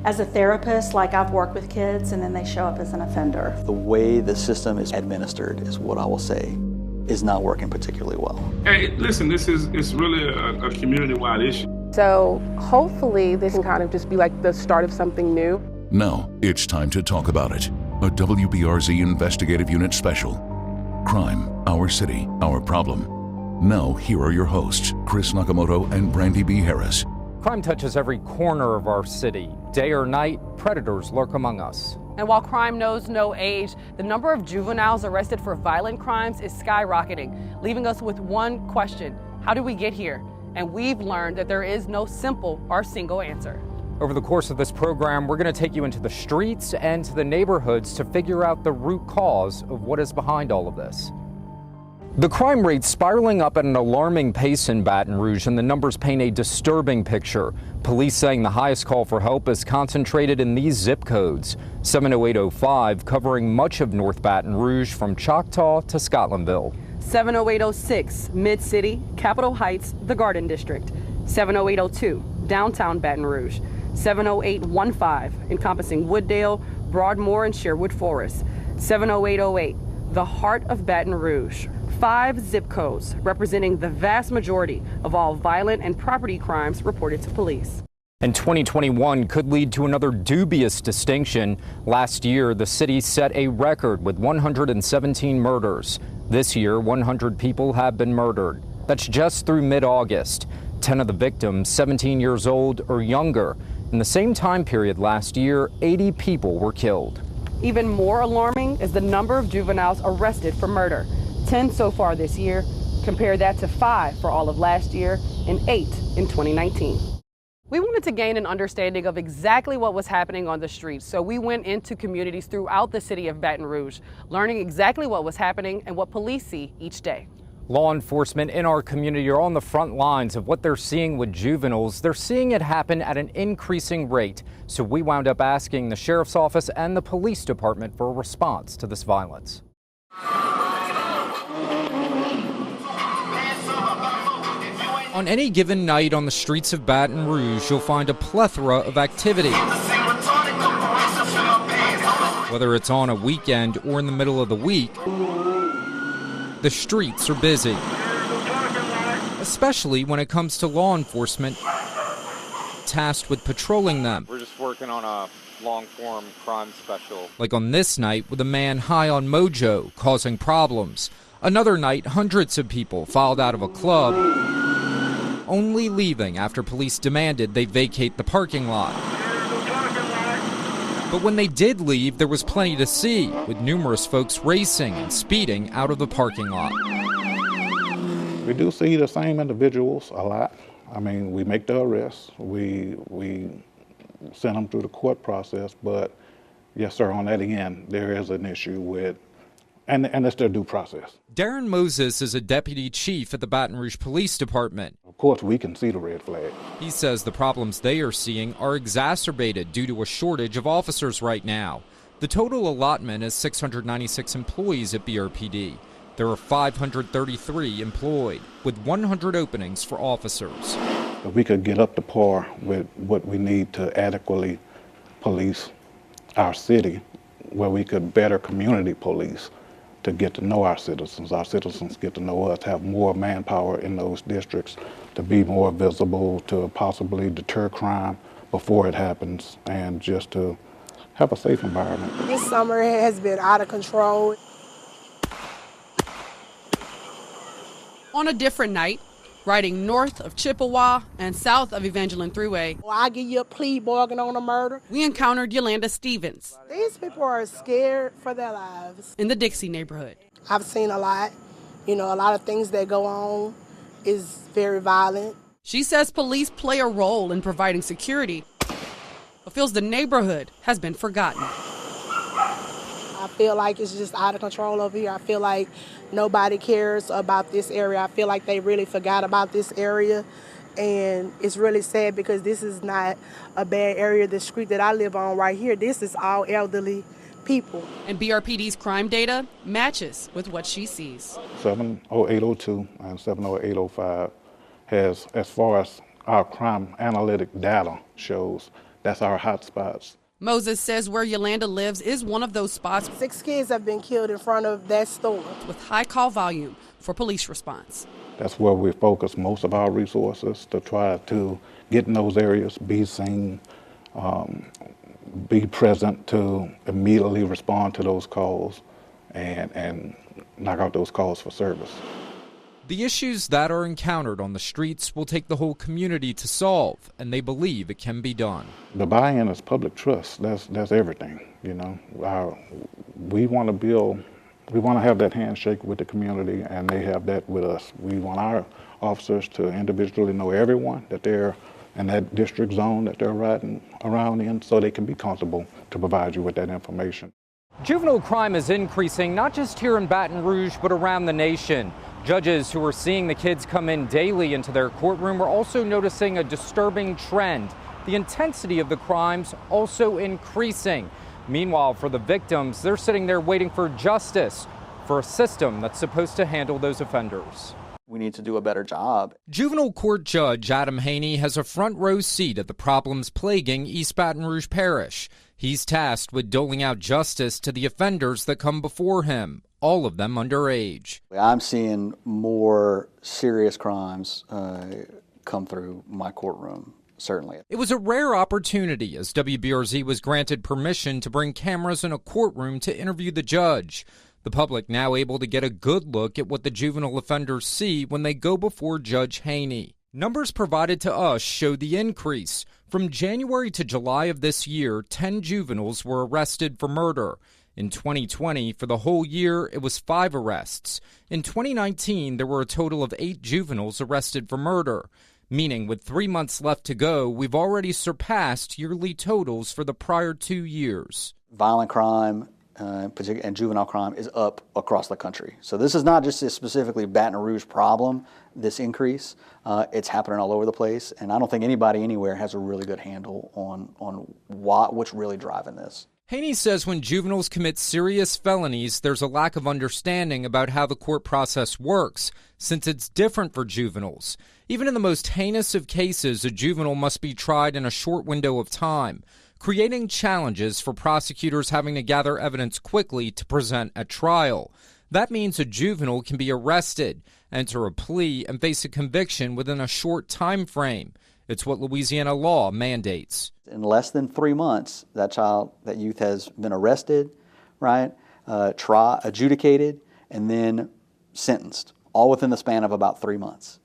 as a therapist, like I've worked with kids and then they show up as an offender. The way the system is administered is what I will say is not working particularly well. Hey, listen, it's really a community-wide issue. So hopefully this will kind of just be like the start of something new. Now it's time to talk about it. A WBRZ Investigative Unit special. Crime, Our City, Our Problem. Now here are your hosts, Chris Nakamoto and Brandy B. Harris. Crime touches every corner of our city. Day or night, predators lurk among us. And while crime knows no age, the number of juveniles arrested for violent crimes is skyrocketing, leaving us with one question: how did we get here? And we've learned that there is no simple or single answer. Over the course of this program, we're going to take you into the streets and to the neighborhoods to figure out the root cause of what is behind all of this. The crime rate's spiraling up at an alarming pace in Baton Rouge, and the numbers paint a disturbing picture. Police saying the highest call for help is concentrated in these zip codes: 70805, covering much of North Baton Rouge from Choctaw to Scotlandville. 70806, Mid-City, Capitol Heights, the Garden District. 70802, downtown Baton Rouge. 70815, encompassing Wooddale, Broadmoor, and Sherwood Forest. 70808, the heart of Baton Rouge. 5 zip codes representing the vast majority of all violent and property crimes reported to police. And 2021 could lead to another dubious distinction. Last year, the city set a record with 117 murders. This year, 100 people have been murdered. That's just through mid-August. 10 of the victims, 17 years old or younger. In the same time period last year, 80 people were killed. Even more alarming is the number of juveniles arrested for murder. 10 so far this year. Compare that to 5 for all of last year and 8 in 2019. We wanted to gain an understanding of exactly what was happening on the streets, so we went into communities throughout the city of Baton Rouge, learning exactly what was happening and what police see each day. Law enforcement in our community are on the front lines of what they're seeing with juveniles. They're seeing it happen at an increasing rate. So we wound up asking the sheriff's office and the police department for a response to this violence. On any given night on the streets of Baton Rouge, you'll find a plethora of activity. Whether it's on a weekend or in the middle of the week, the streets are busy, especially when it comes to law enforcement tasked with patrolling them. We're just working on a long-form crime special. Like on this night with a man high on mojo causing problems. Another night, hundreds of people filed out of a club, only leaving after police demanded they vacate the parking lot. But when they did leave, there was plenty to see, with numerous folks racing and speeding out of the parking lot. We do see the same individuals a lot. I mean, we make the arrests, we send them through the court process, but yes, sir, on that end, there is an issue with, and it's their due process. Darren Moses is a deputy chief at the Baton Rouge Police Department. Of course, we can see the red flag. He says the problems they are seeing are exacerbated due to a shortage of officers right now. The total allotment is 696 employees at BRPD. There are 533 employed, with 100 openings for officers. If we could get up to par with what we need to adequately police our city, where we could better community police to get to know our citizens get to know us, have more manpower in those districts to be more visible, to possibly deter crime before it happens, and just to have a safe environment. This summer has been out of control. On a different night, riding north of Chippewa and south of Evangeline Thruway, I give you a plea bargain on a murder. we encountered Yolanda Stevens These people are scared for their lives. in the Dixie neighborhood. I've seen a lot. A lot of things that go on is very violent. She says police play a role in providing security, but feels the neighborhood has been forgotten. I feel like it's just out of control over here. I feel like nobody cares about this area. I feel like they really forgot about this area. And it's really sad because this is not a bad area. The street that I live on right here, this is all elderly people. And BRPD's crime data matches with what she sees. 70802 and 70805 has, as far as our crime analytic data shows, That's our hot spots. Moses says where Yolanda lives is one of those spots 6 kids have been killed in front of that store. with high call volume for police response. That's where we focus most of our resources, to try to get in those areas, be seen, be present to immediately respond to those calls and knock out those calls for service. The issues that are encountered on the streets will take the whole community to solve, and they believe it can be done. The buy-in is public trust. That's everything, you know. We want to have that handshake with the community, and they have that with us. We want our officers to individually know everyone that they're in that district zone that they're riding around in, so they can be comfortable to provide you with that information. Juvenile crime is increasing, not just here in Baton Rouge, but around the nation. Judges who are seeing the kids come in daily into their courtroom are also noticing a disturbing trend. The intensity of the crimes also increasing. Meanwhile, for the victims, they're sitting there waiting for justice, for a system that's supposed to handle those offenders. We need to do a better job. Juvenile court judge Adam Haney has a front row seat at the problems plaguing East Baton Rouge Parish. He's tasked with doling out justice to the offenders that come before him, all of them underage. I'm seeing more serious crimes come through my courtroom, certainly. It was a rare opportunity as WBRZ was granted permission to bring cameras in a courtroom to interview the judge. The public now able to get a good look at what the juvenile offenders see when they go before Judge Haney. Numbers provided to us show the increase. From January to July of this year, 10 juveniles were arrested for murder. In 2020, for the whole year, it was 5 arrests. In 2019, there were a total of 8 juveniles arrested for murder, meaning with 3 months left to go, we've already surpassed yearly totals for the prior 2 years. Violent crime and juvenile crime is up across the country. So this is not just a specifically Baton Rouge problem, this increase. It's happening all over the place, and I don't think anybody anywhere has a really good handle on what's really driving this. Haney says when juveniles commit serious felonies, there's a lack of understanding about how the court process works, since it's different for juveniles. Even in the most heinous of cases, a juvenile must be tried in a short window of time, creating challenges for prosecutors having to gather evidence quickly to present at trial. That means a juvenile can be arrested, enter a plea, and face a conviction within a short time frame. It's what Louisiana law mandates. In less than 3 months, that youth has been arrested, right, adjudicated, and then sentenced, all within the span of about 3 months.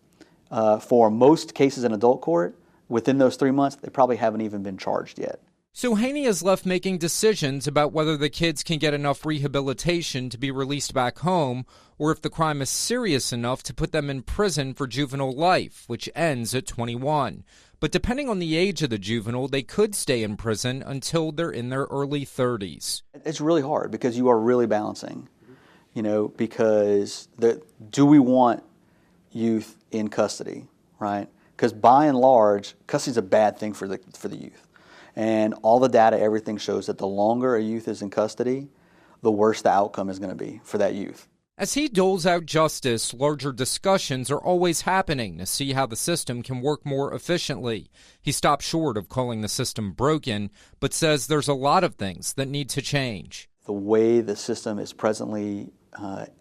For most cases in adult court, within those 3 months, they probably haven't even been charged yet. So Haney is left making decisions about whether the kids can get enough rehabilitation to be released back home, or if the crime is serious enough to put them in prison for juvenile life, which ends at 21. But depending on the age of the juvenile, they could stay in prison until they're in their early 30s. It's really hard because you are really balancing, because do we want youth in custody, right? Because by and large, custody is a bad thing for the youth. And all the data, everything shows that the longer a youth is in custody, the worse the outcome is going to be for that youth. As he doles out justice, larger discussions are always happening to see how the system can work more efficiently. He stops short of calling the system broken, but says there's a lot of things that need to change. The way the system is presently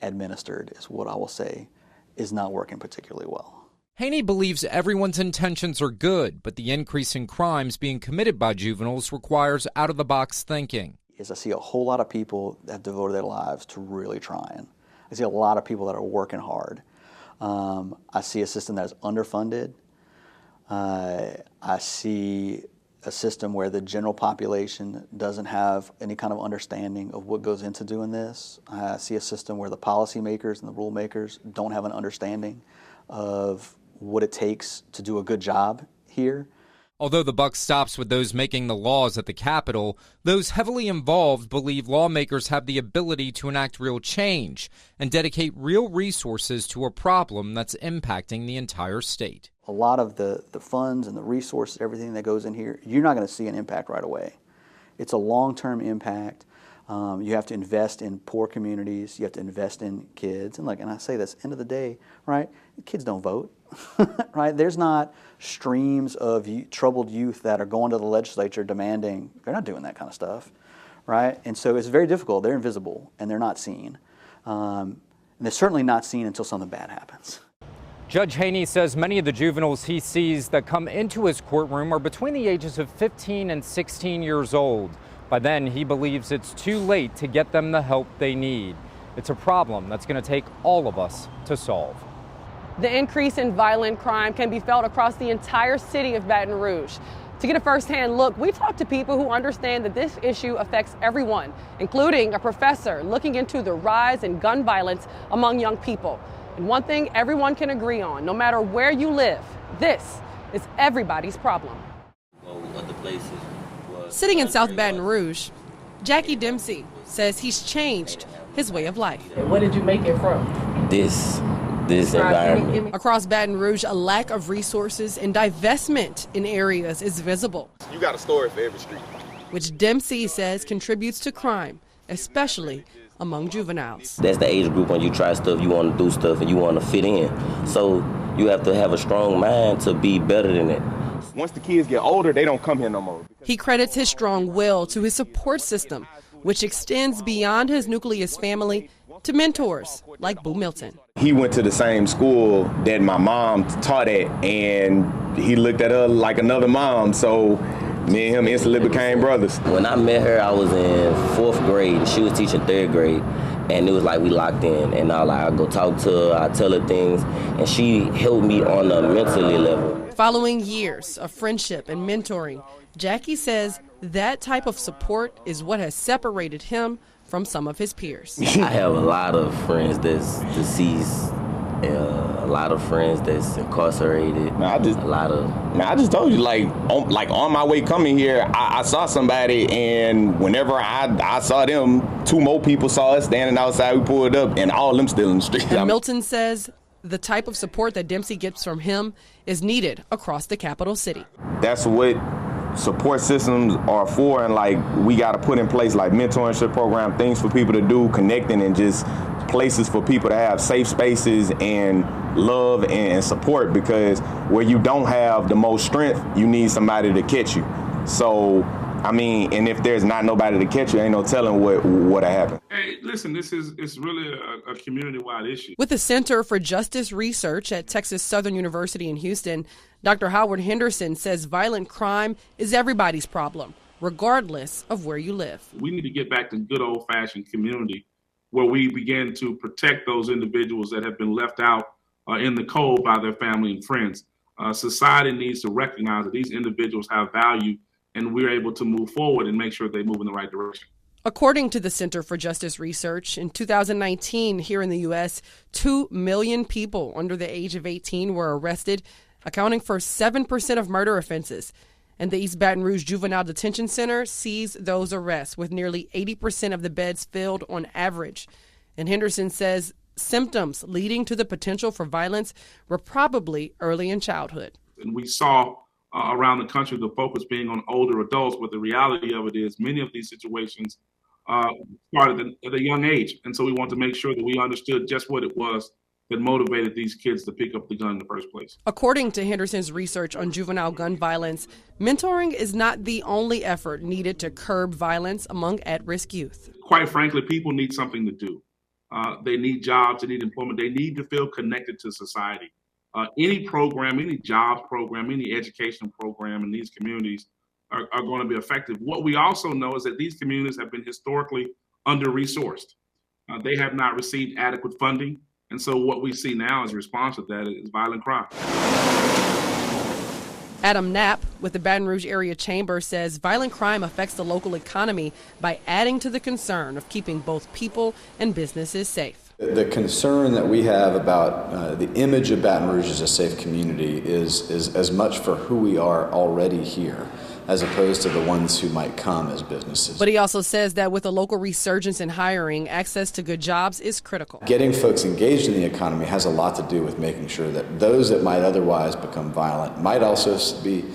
administered is what I will say is not working particularly well. Haney believes everyone's intentions are good, but the increase in crimes being committed by juveniles requires out-of-the-box thinking. I see a whole lot of people that have devoted their lives to really trying. I see a lot of people that are working hard. I see a system that is underfunded. I see a system where the general population doesn't have any kind of understanding of what goes into doing this. I see a system where the policymakers and the rule makers don't have an understanding of what it takes to do a good job here. Although the buck stops with those making the laws at the Capitol, those heavily involved believe lawmakers have the ability to enact real change and dedicate real resources to a problem that's impacting the entire state. A lot of the funds and the resources, everything that goes in here, you're not going to see an impact right away. It's a long-term impact. You have to invest in poor communities. You have to invest in kids. And I say this, end of the day, right? Kids don't vote, right? There's not streams of troubled youth that are going to the legislature demanding. They're not doing that kind of stuff, right? And so it's very difficult. They're invisible and they're not seen. And they're certainly not seen until something bad happens. Judge Haney says many of the juveniles he sees that come into his courtroom are between the ages of 15 and 16 years old. By then, he believes it's too late to get them the help they need. It's a problem that's going to take all of us to solve. The increase in violent crime can be felt across the entire city of Baton Rouge. To get a first-hand look, we talked to people who understand that this issue affects everyone, including a professor looking into the rise in gun violence among young people. And one thing everyone can agree on, no matter where you live, this is everybody's problem. Sitting in South Baton Rouge, Jackie Dempsey says he's changed his way of life. Where did you make it from? This environment. Across Baton Rouge, a lack of resources and divestment in areas is visible. You got a story for every street. Which Dempsey says contributes to crime, especially among juveniles. That's the age group when you try stuff, you want to do stuff, and you want to fit in. So you have to have a strong mind to be better than it. Once the kids get older, they don't come here no more. He credits his strong will to his support system, which extends beyond his nucleus family to mentors like Boo Milton. He went to the same school that my mom taught at, and he looked at her like another mom, so me and him instantly became brothers. When I met her, I was in 4th grade, and she was teaching 3rd grade, and it was like we locked in, and I go talk to her, I tell her things, and she helped me on a mentally level. Following years of friendship and mentoring, Jackie says that type of support is what has separated him from some of his peers. I have a lot of friends that's deceased, a lot of friends that's incarcerated. I just told you, on my way coming here, I saw somebody, and whenever I saw them, 2 more people saw us standing outside. We pulled up, and all of them still in the street. And Milton says the type of support that Dempsey gets from him is needed across the capital city. That's what support systems are for, and we got to put in place mentorship program, things for people to do, connecting, and just places for people to have safe spaces and love and support, because where you don't have the most strength, you need somebody to catch you. So and if there's not nobody to catch you, ain't no telling what'll happen. Hey, listen, it's really a community-wide issue. With the Center for Justice Research at Texas Southern University in Houston, Dr. Howard Henderson says violent crime is everybody's problem, regardless of where you live. We need to get back to good old-fashioned community where we begin to protect those individuals that have been left out in the cold by their family and friends. Society needs to recognize that these individuals have value, and we're able to move forward and make sure they move in the right direction. According to the Center for Justice Research, in 2019 here in the U.S., 2 million people under the age of 18 were arrested, accounting for 7% of murder offenses. And the East Baton Rouge Juvenile Detention Center sees those arrests, with nearly 80% of the beds filled on average. And Henderson says symptoms leading to the potential for violence were probably early in childhood. And we saw around the country the focus being on older adults, but the reality of it is many of these situations started at a young age. And so we want to make sure that we understood just what it was that motivated these kids to pick up the gun in the first place. According to Henderson's research on juvenile gun violence, mentoring is not the only effort needed to curb violence among at-risk youth. Quite frankly, people need something to do. They need jobs, they need employment, they need to feel connected to society. Any program, any jobs program, any educational program in these communities are going to be effective. What we also know is that these communities have been historically under-resourced. They have not received adequate funding. And so what we see now as a response to that is violent crime. Adam Knapp with the Baton Rouge Area Chamber says violent crime affects the local economy by adding to the concern of keeping both people and businesses safe. The concern that we have about the image of Baton Rouge as a safe community is as much for who we are already here as opposed to the ones who might come as businesses. But he also says that with a local resurgence in hiring, access to good jobs is critical. Getting folks engaged in the economy has a lot to do with making sure that those that might otherwise become violent might also be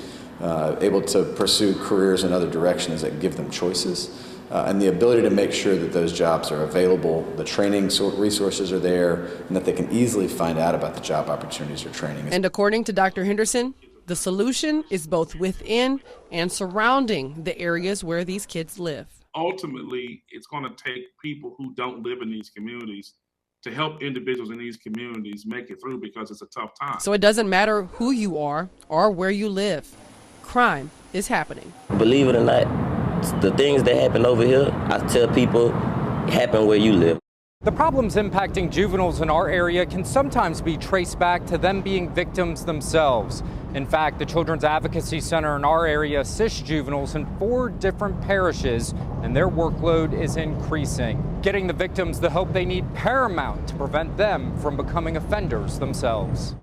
able to pursue careers in other directions that give them choices. and the ability to make sure that those jobs are available, the training resources are there, and that they can easily find out about the job opportunities or training. And according to Dr. Henderson, the solution is both within and surrounding the areas where these kids live. Ultimately, it's going to take people who don't live in these communities to help individuals in these communities make it through, because it's a tough time. So it doesn't matter who you are or where you live. Crime is happening. Believe it or not, the things that happen over here, I tell people, happen where you live. The problems impacting juveniles in our area can sometimes be traced back to them being victims themselves. In fact, the Children's Advocacy Center in our area assists juveniles in 4 different parishes, and their workload is increasing. Getting the victims the help they need paramount to prevent them from becoming offenders themselves.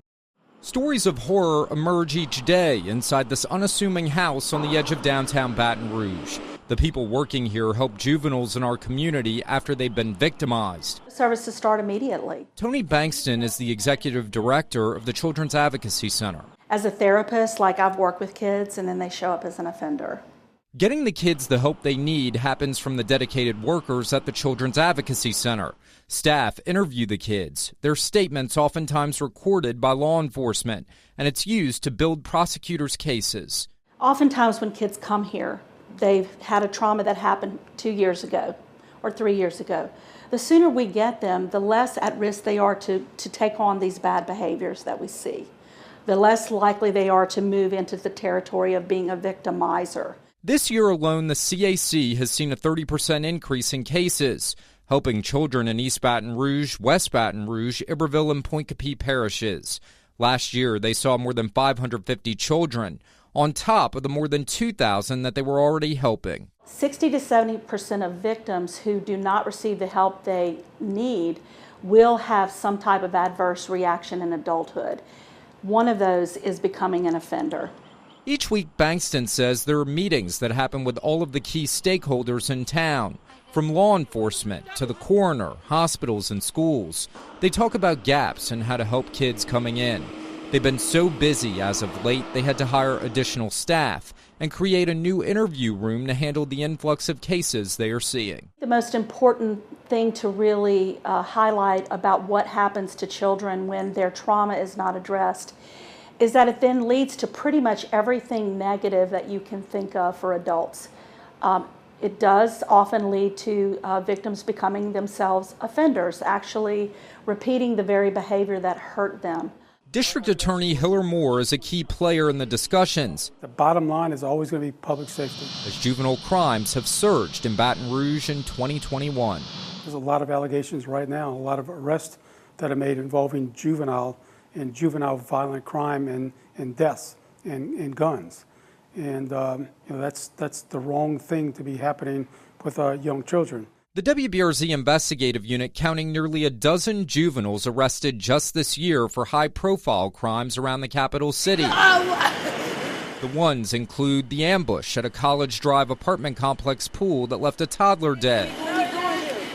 Stories of horror emerge each day inside this unassuming house on the edge of downtown Baton Rouge. The people working here help juveniles in our community after they've been victimized. Services start immediately. Tony Bankston is the executive director of the Children's Advocacy Center. As a therapist, I've worked with kids and then they show up as an offender. Getting the kids the help they need happens from the dedicated workers at the Children's Advocacy Center. Staff interview the kids, their statements oftentimes recorded by law enforcement, and it's used to build prosecutors' cases. Oftentimes when kids come here, they've had a trauma that happened 2 years ago or 3 years ago. The sooner we get them, the less at risk they are to take on these bad behaviors that we see. The less likely they are to move into the territory of being a victimizer. This year alone, the CAC has seen a 30% increase in cases, helping children in East Baton Rouge, West Baton Rouge, Iberville, and Point Capee parishes. Last year, they saw more than 550 children, on top of the more than 2,000 that they were already helping. 60 to 70% of victims who do not receive the help they need will have some type of adverse reaction in adulthood. One of those is becoming an offender. Each week, Bankston says there are meetings that happen with all of the key stakeholders in town, from law enforcement to the coroner, hospitals, and schools. They talk about gaps and how to help kids coming in. They've been so busy as of late, they had to hire additional staff and create a new interview room to handle the influx of cases they are seeing. The most important thing to really highlight about what happens to children when their trauma is not addressed is that it then leads to pretty much everything negative that you can think of for adults. It does often lead to victims becoming themselves offenders, actually repeating the very behavior that hurt them. District Attorney Hiller Moore is a key player in the discussions. The bottom line is always going to be public safety. As juvenile crimes have surged in Baton Rouge in 2021. There's a lot of allegations right now, a lot of arrests that are made involving juvenile violent crime and deaths and guns. And that's the wrong thing to be happening with young children. The WBRZ Investigative Unit counting nearly a dozen juveniles arrested just this year for high-profile crimes around the capital city. The ones include the ambush at a College Drive apartment complex pool that left a toddler dead.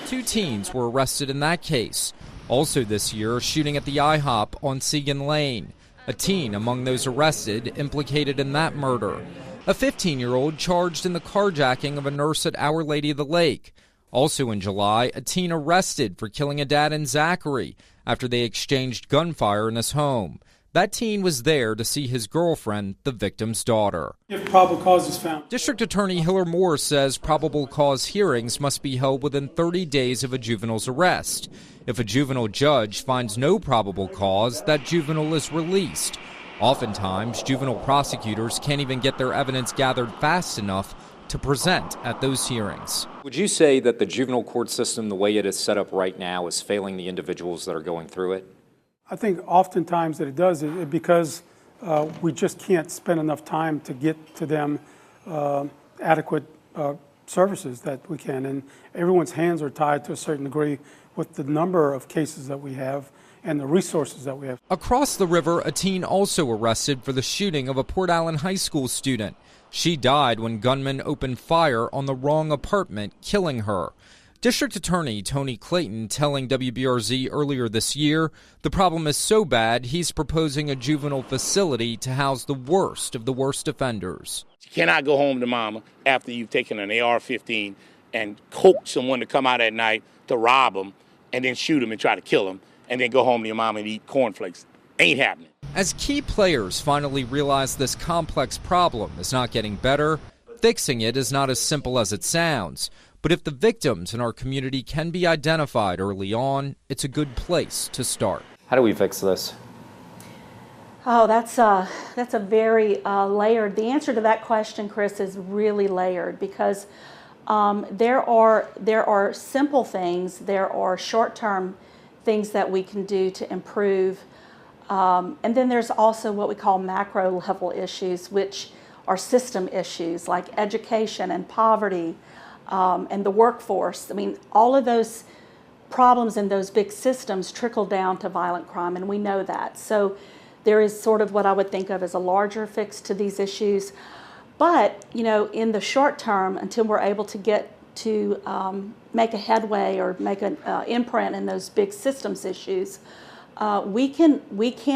2 teens were arrested in that case. Also this year, a shooting at the IHOP on Segan Lane. A teen among those arrested implicated in that murder. A 15-year-old charged in the carjacking of a nurse at Our Lady of the Lake. Also in July, a teen arrested for killing a dad in Zachary after they exchanged gunfire in his home. That teen was there to see his girlfriend, the victim's daughter. If probable cause is found. District Attorney Hiller Moore says probable cause hearings must be held within 30 days of a juvenile's arrest. If a juvenile judge finds no probable cause, that juvenile is released. Oftentimes, juvenile prosecutors can't even get their evidence gathered fast enough to present at those hearings. Would you say that the juvenile court system, the way it is set up right now, is failing the individuals that are going through it? I think oftentimes that it does because we just can't spend enough time to get to them adequate services that we can. And everyone's hands are tied to a certain degree with the number of cases that we have and the resources that we have. Across the river, a teen also arrested for the shooting of a Port Allen High School student. She died when gunmen opened fire on the wrong apartment, killing her. District Attorney Tony Clayton telling WBRZ earlier this year the problem is so bad he's proposing a juvenile facility to house the worst of the worst offenders. You cannot go home to mama after you've taken an AR-15 and coax someone to come out at night to rob them and then shoot them and try to kill them and then go home to your mom and eat cornflakes. Ain't happening. As key players finally realize this complex problem is not getting better, fixing it is not as simple as it sounds. But if the victims in our community can be identified early on, it's a good place to start. How do we fix this? Oh, that's a very layered. The answer to that question, Chris, is really layered because there are simple things, there are short-term things that we can do to improve, and then there's also what we call macro-level issues, which are system issues like education and poverty and the workforce. I mean, all of those problems in those big systems trickle down to violent crime, and we know that. So there is sort of what I would think of as a larger fix to these issues. But, you know, in the short term, until we're able to get to make a headway or make an imprint in those big systems issues, we can,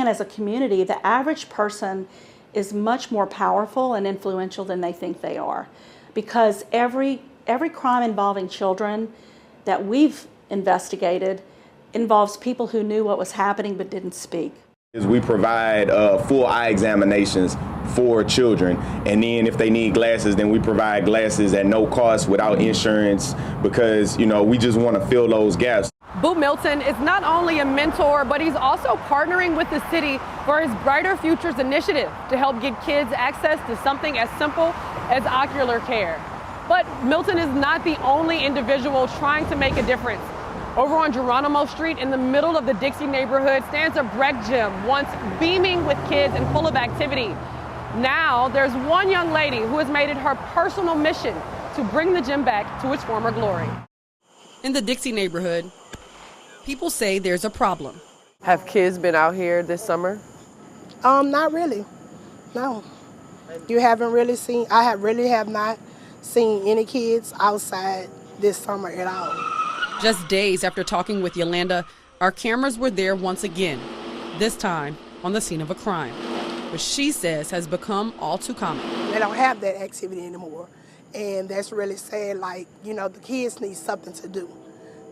as a community, the average person is much more powerful and influential than they think they are. Because every crime involving children that we've investigated involves people who knew what was happening but didn't speak. We provide full eye examinations for children, and then if they need glasses, then we provide glasses at no cost without insurance because, you know, we just want to fill those gaps. Boo Milton is not only a mentor, but he's also partnering with the city for his Brighter Futures initiative to help get kids access to something as simple as ocular care. But Milton is not the only individual trying to make a difference. Over on Geronimo Street in the middle of the Dixie neighborhood stands a Breck gym, once beaming with kids and full of activity. Now there's one young lady who has made it her personal mission to bring the gym back to its former glory. In the Dixie neighborhood, people say there's a problem. Have kids been out here this summer? Not really, no. You haven't really seen, I have not seen any kids outside this summer at all. Just days after talking with Yolanda, our cameras were there once again, this time on the scene of a crime, which she says has become all too common. They don't have that activity anymore, and that's really sad. Like, you know, the kids need something to do.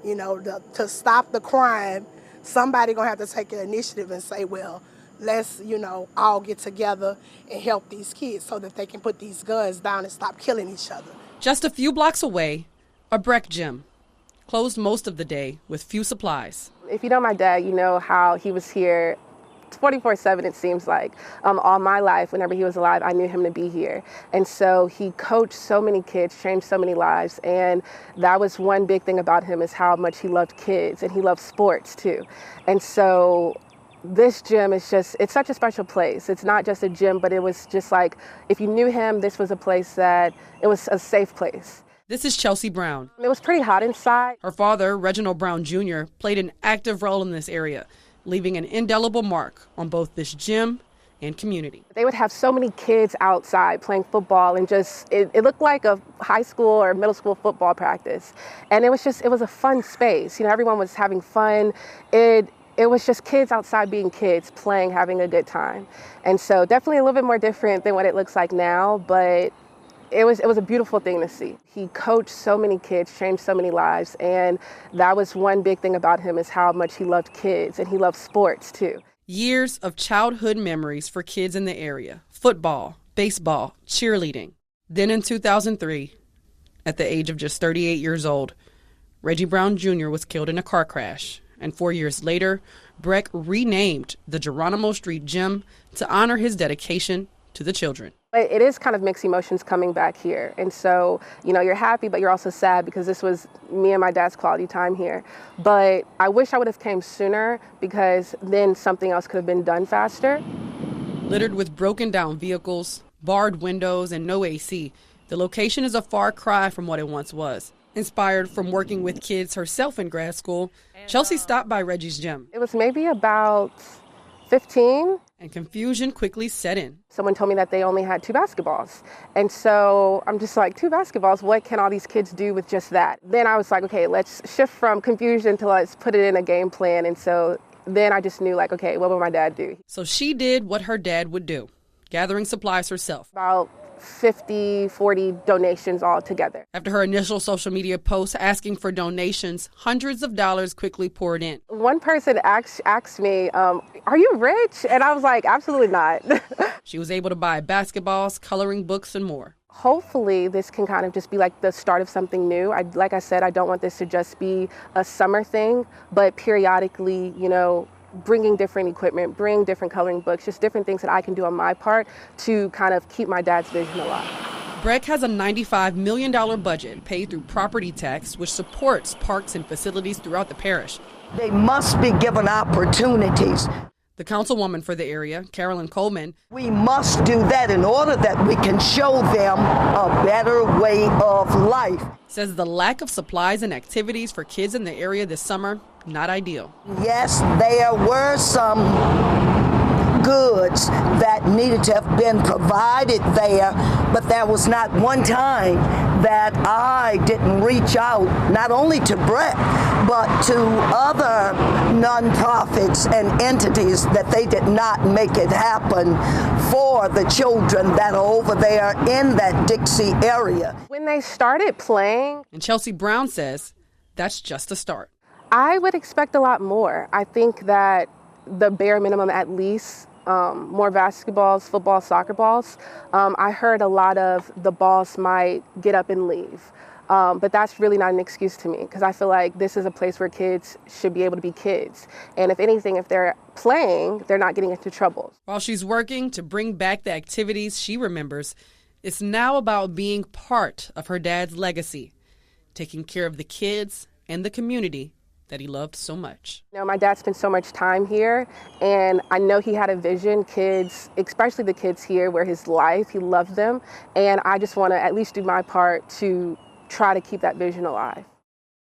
You know, to stop the crime, somebody gonna have to take an initiative and say, well, let's, you know, all get together and help these kids so that they can put these guns down and stop killing each other. Just a few blocks away, a Breck gym, closed most of the day with few supplies. If you know my dad, you know how he was here 24/7, it seems like. All my life, whenever he was alive, I knew him to be here. And so he coached so many kids, changed so many lives. And that was one big thing about him, is how much he loved kids, and he loved sports too. And so this gym is just, it's such a special place. It's not just a gym, but it was just like, if you knew him, this was a place that, it was a safe place. This is Chelsea Brown. It was pretty hot inside. Her father, Reginald Brown Jr., played an active role in this area, leaving an indelible mark on both this gym and community. They would have so many kids outside playing football, and just, it looked like a high school or middle school football practice. And it was a fun space. You know, everyone was having fun. It was just kids outside being kids, playing, having a good time. And so definitely a little bit more different than what it looks like now, but it was a beautiful thing to see. He coached so many kids, changed so many lives, and that was one big thing about him, is how much he loved kids, and he loved sports too. Years of childhood memories for kids in the area: football, baseball, cheerleading. Then in 2003, at the age of just 38 years old, Reggie Brown Jr. was killed in a car crash. And 4 years later, Breck renamed the Geronimo Street Gym to honor his dedication to the children. It is kind of mixed emotions coming back here. And so, you know, you're happy, but you're also sad because this was me and my dad's quality time here. But I wish I would have came sooner, because then something else could have been done faster. Littered with broken down vehicles, barred windows, and no AC, the location is a far cry from what it once was. Inspired from working with kids herself in grad school, Chelsea stopped by Reggie's gym. It was maybe about 15. And confusion quickly set in. Someone told me that they only had 2 basketballs. And so I'm just like, 2 basketballs? What can all these kids do with just that? Then I was like, okay, let's shift from confusion to let's put it in a game plan. And so then I just knew, like, okay, what would my dad do? So she did what her dad would do, gathering supplies herself. About 50, 40 donations all together. After her initial social media post asking for donations, hundreds of dollars quickly poured in. One person asked me, are you rich? And I was like, absolutely not. She was able to buy basketballs, coloring books, and more. Hopefully this can kind of just be like the start of something new. Like I said, I don't want this to just be a summer thing, but periodically, bringing different equipment, bring different coloring books, just different things that I can do on my part to kind of keep my dad's vision alive. BREC has a $95 million budget paid through property tax, which supports parks and facilities throughout the parish. They must be given opportunities. The councilwoman for the area, Carolyn Coleman, we must do that in order that we can show them a better way of life. Says the lack of supplies and activities for kids in the area this summer, not ideal. Yes, there were some goods that needed to have been provided there, but there was not one time that I didn't reach out, not only to BREC, but to other nonprofits and entities that they did not make it happen for the children that are over there in that Dixie area. When they started playing, and Chelsea Brown says that's just a start. I would expect a lot more. I think that the bare minimum, at least, more basketballs, football, soccer balls. I heard a lot of the balls might get up and leave. But that's really not an excuse to me, because I feel like this is a place where kids should be able to be kids. And if anything, if they're playing, they're not getting into trouble. While she's working to bring back the activities she remembers, it's now about being part of her dad's legacy, taking care of the kids and the community that he loved so much. My dad spent so much time here, and I know he had a vision, kids, especially the kids here, where his life, he loved them, and I just want to at least do my part to try to keep that vision alive.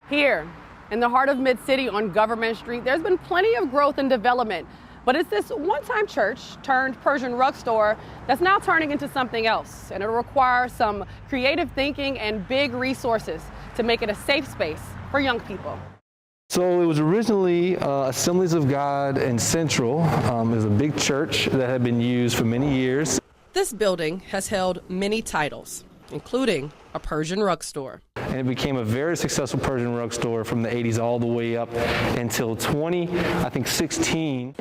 Here, in the heart of Mid-City on Government Street, there's been plenty of growth and development, but it's this one-time church turned Persian rug store that's now turning into something else, and it'll require some creative thinking and big resources to make it a safe space for young people. So it was originally Assemblies of God in Central. It was a big church that had been used for many years. This building has held many titles, including a Persian rug store. And it became a very successful Persian rug store from the 80s all the way up until 2016.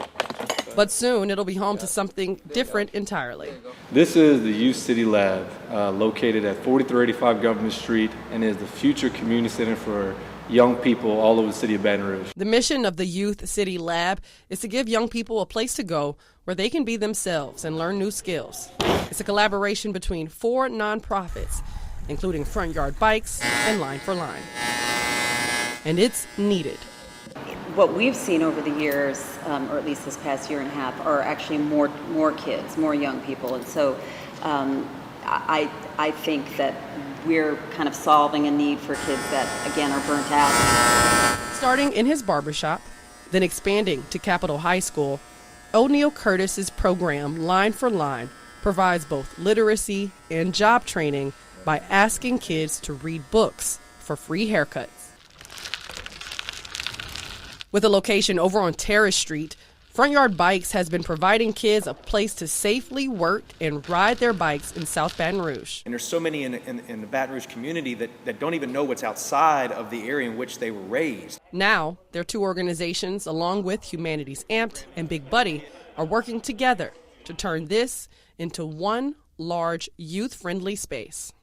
But soon it'll be home to something different entirely. This is the Youth City Lab, located at 4385 Government Street, and is the future community center for young people all over the city of Baton Rouge. The mission of the Youth City Lab is to give young people a place to go where they can be themselves and learn new skills. It's a collaboration between 4 nonprofits, including Front Yard Bikes and Line for Line. And it's needed. What we've seen over the years, or at least this past year and a half, are actually more kids, more young people. And so I think that we're kind of solving a need for kids that, again, are burnt out. Starting in his barbershop, then expanding to Capitol High School, O'Neill Curtis's program, Line for Line, provides both literacy and job training by asking kids to read books for free haircuts. With a location over on Terrace Street, Front Yard Bikes has been providing kids a place to safely work and ride their bikes in South Baton Rouge. And there's so many in the Baton Rouge community that don't even know what's outside of the area in which they were raised. Now, their 2 organizations, along with Humanities Amped and Big Buddy, are working together to turn this into one large youth-friendly space.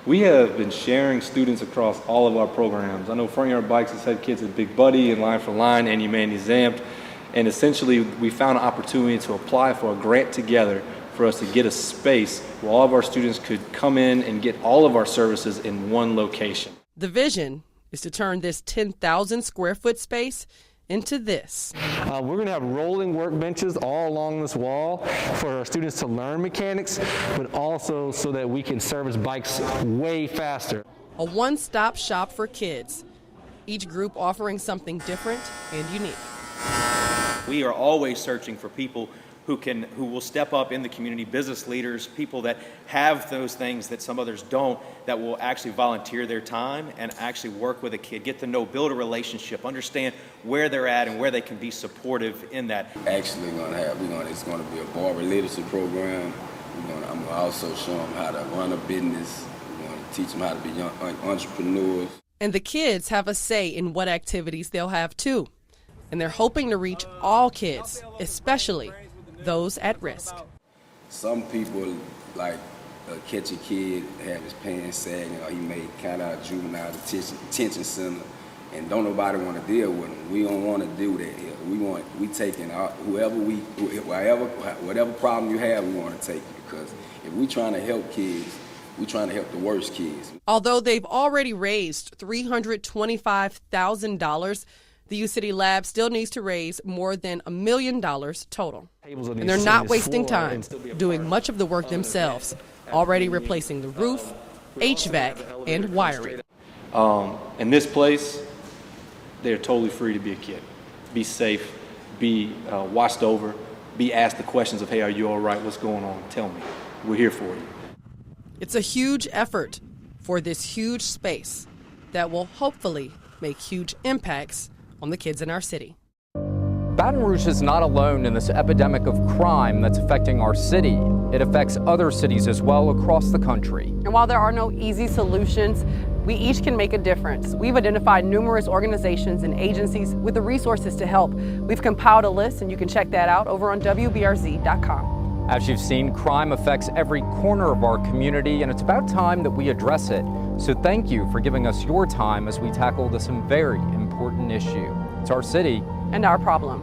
We have been sharing students across all of our programs. I know Front Yard Bikes has had kids at Big Buddy and Line for Line and Humanities Amped. And essentially, we found an opportunity to apply for a grant together for us to get a space where all of our students could come in and get all of our services in one location. The vision is to turn this 10,000 square foot space into this. We're going to have rolling workbenches all along this wall for our students to learn mechanics, but also so that we can service bikes way faster. A one-stop shop for kids, each group offering something different and unique. We are always searching for people who will step up in the community, business leaders, people that have those things that some others don't, that will actually volunteer their time and actually work with a kid, get to know, build a relationship, understand where they're at and where they can be supportive in that. Actually, it's going to be a barber literacy program, I'm going to also show them how to run a business. We're going to teach them how to be young entrepreneurs. And the kids have a say in what activities they'll have too. And they're hoping to reach all kids, especially those at risk. Some people like catch a kid, have his pants sagging, or he may kind of a juvenile detention center, and don't nobody want to deal with him. We don't want to do that here. We taking whatever problem you have, we want to take it, because if we trying to help kids, we trying to help the worst kids. Although they've already raised $325,000, the U-City Lab still needs to raise more than $1 million total. And they're not wasting time doing much of the work themselves, already replacing the roof, HVAC, and wiring. In this place, they're totally free to be a kid, be safe, be watched over, be asked the questions of, hey, are you all right? What's going on? Tell me. We're here for you. It's a huge effort for this huge space that will hopefully make huge impacts on the kids in our city. Baton Rouge is not alone in this epidemic of crime that's affecting our city. It affects other cities as well across the country. And while there are no easy solutions, we each can make a difference. We've identified numerous organizations and agencies with the resources to help. We've compiled a list, and you can check that out over on WBRZ.com. As you've seen, crime affects every corner of our community, and it's about time that we address it. So thank you for giving us your time as we tackle this very important issue. It's our city and our problem.